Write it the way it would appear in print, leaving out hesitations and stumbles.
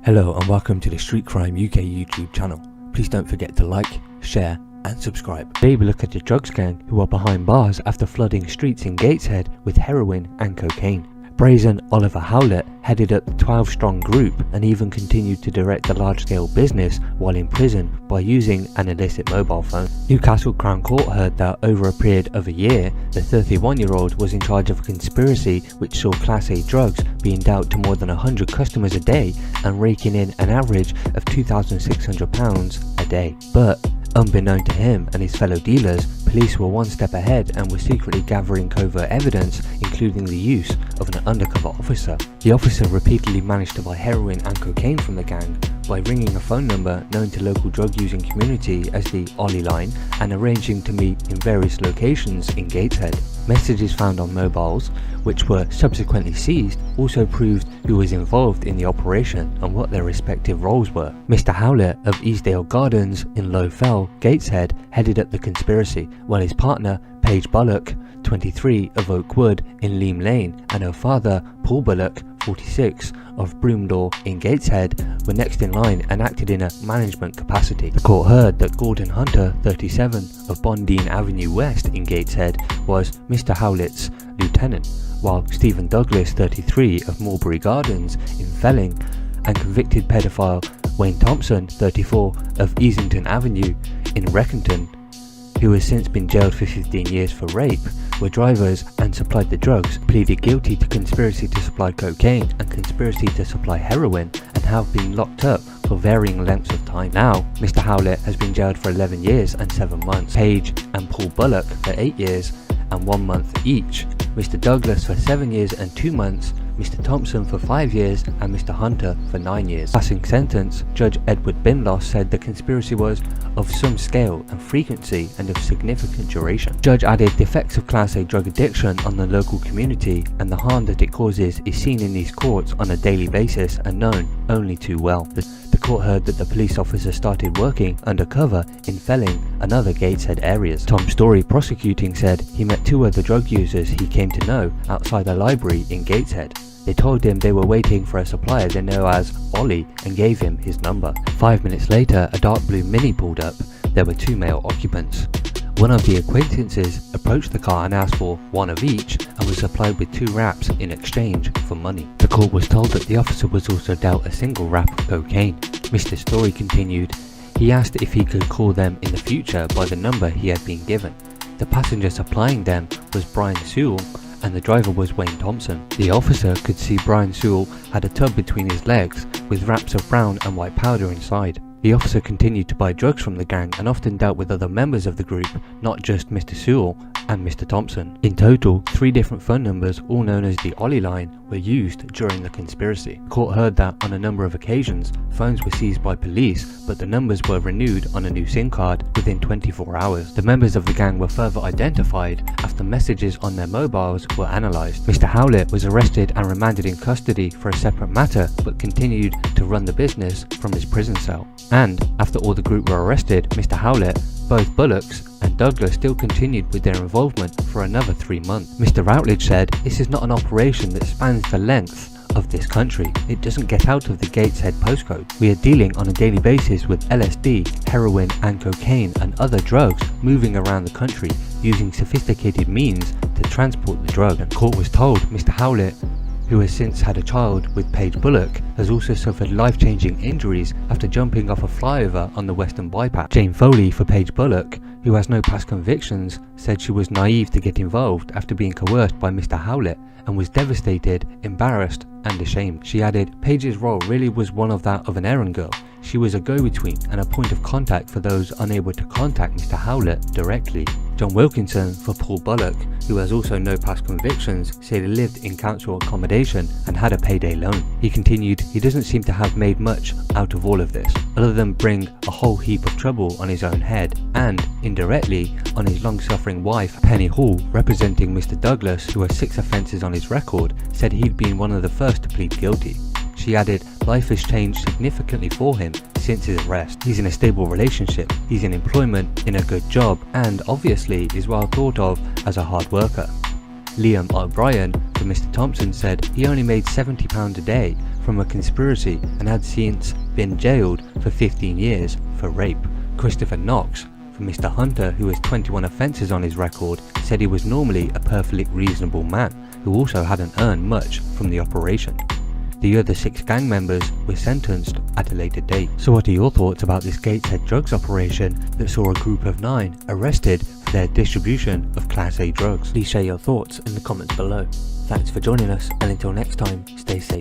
Hello and welcome to the Street Crime UK YouTube channel. Please don't forget to like, share and subscribe. Today we look at the drugs gang who are behind bars after flooding streets in Gateshead with heroin and cocaine. Brazen Oliver Howlett headed up the 12-strong group and even continued to direct the large-scale business while in prison by using an illicit mobile phone. Newcastle Crown Court heard that over a period of a year, the 31-year-old was in charge of a conspiracy which saw Class A drugs being dealt to more than 100 customers a day and raking in an average of £2,600 a day. But unbeknown to him and his fellow dealers, police were one step ahead and were secretly gathering covert evidence, including the use of an undercover officer. The officer repeatedly managed to buy heroin and cocaine from the gang by ringing a phone number known to local drug-using community as the Ollie line and arranging to meet in various locations in Gateshead. Messages found on mobiles, which were subsequently seized, also proved who was involved in the operation and what their respective roles were. Mr. Howlett of Eastdale Gardens in Low Fell, Gateshead, headed up the conspiracy, while his partner, Paige Bullock, 23, of Oakwood in Leam Lane, and her father, Paul Bullock, 46, of Broomdaw in Gateshead, were next in line and acted in a management capacity. The court heard that Gordon Hunter, 37, of Bondine Avenue West in Gateshead, was Mr. Howlett's lieutenant, while Stephen Douglas, 33, of Mulberry Gardens in Felling, and convicted paedophile Wayne Thompson, 34, of Easington Avenue in Reckington, who has since been jailed for 15 years for rape, were drivers and supplied the drugs, pleaded guilty to conspiracy to supply cocaine and conspiracy to supply heroin, and have been locked up for varying lengths of time. Now, Mr. Howlett has been jailed for 11 years and 7 months, Paige and Paul Bullock for 8 years and 1 month each, Mr. Douglas for 7 years and 2 months, Mr. Thompson for 5 years and Mr. Hunter for 9 years. Passing sentence, Judge Edward Binloss said the conspiracy was of some scale and frequency and of significant duration. Judge added the effects of Class A drug addiction on the local community and the harm that it causes is seen in these courts on a daily basis and known only too well. The court heard that the police officer started working undercover in Felling and other Gateshead areas. Tom Story, prosecuting, said he met 2 other drug users he came to know outside a library in Gateshead. They told him they were waiting for a supplier they know as Ollie and gave him his number. 5 minutes later, a dark blue Mini pulled up. There were 2 male occupants. One of the acquaintances approached the car and asked for 1 of each and was supplied with 2 wraps in exchange for money. The court was told that the officer was also dealt a single wrap of cocaine. Mr. Story continued, he asked if he could call them in the future by the number he had been given. The passenger supplying them was Brian Sewell and the driver was Wayne Thompson. The officer could see Brian Sewell had a tub between his legs with wraps of brown and white powder inside. The officer continued to buy drugs from the gang and often dealt with other members of the group, not just Mr. Sewell and Mr. Thompson. In total, 3 different phone numbers, all known as the Ollie line, were used during the conspiracy. The court heard that on a number of occasions, phones were seized by police, but the numbers were renewed on a new SIM card within 24 hours. The members of the gang were further identified after messages on their mobiles were analysed. Mr. Howlett was arrested and remanded in custody for a separate matter, but continued to run the business from his prison cell. And after all the group were arrested, Mr. Howlett, both Bullocks and Douglas still continued with their involvement for another 3 months. Mr. Routledge said, "This is not an operation that spans the length of this country. It doesn't get out of the Gateshead postcode. We are dealing on a daily basis with LSD, heroin and cocaine and other drugs moving around the country using sophisticated means to transport the drug." And court was told Mr. Howlett, who has since had a child with Paige Bullock, has also suffered life-changing injuries after jumping off a flyover on the Western Bypass. Jane Foley for Paige Bullock, who has no past convictions, said she was naive to get involved after being coerced by Mr. Howlett and was devastated, embarrassed and ashamed. She added, Paige's role really was one of that of an errand girl. She was a go-between and a point of contact for those unable to contact Mr. Howlett directly. John Wilkinson for Paul Bullock, who has also no past convictions, said he lived in council accommodation and had a payday loan. He continued, he doesn't seem to have made much out of all of this, other than bring a whole heap of trouble on his own head, and, indirectly, on his long-suffering wife, Penny Hall, representing Mr. Douglas, who has 6 offences on his record, said he'd been one of the first to plead guilty. She added, life has changed significantly for him since his arrest. He's in a stable relationship, he's in employment, in a good job, and obviously is well thought of as a hard worker. Liam O'Brien for Mr. Thompson said he only made £70 a day from a conspiracy and had since been jailed for 15 years for rape. Christopher Knox for Mr. Hunter, who has 21 offences on his record, said he was normally a perfectly reasonable man who also hadn't earned much from the operation. The other 6 gang members were sentenced at a later date. So what are your thoughts about this Gateshead drugs operation that saw a group of 9 arrested for their distribution of Class A drugs? Please share your thoughts in the comments below. Thanks for joining us, and until next time, stay safe.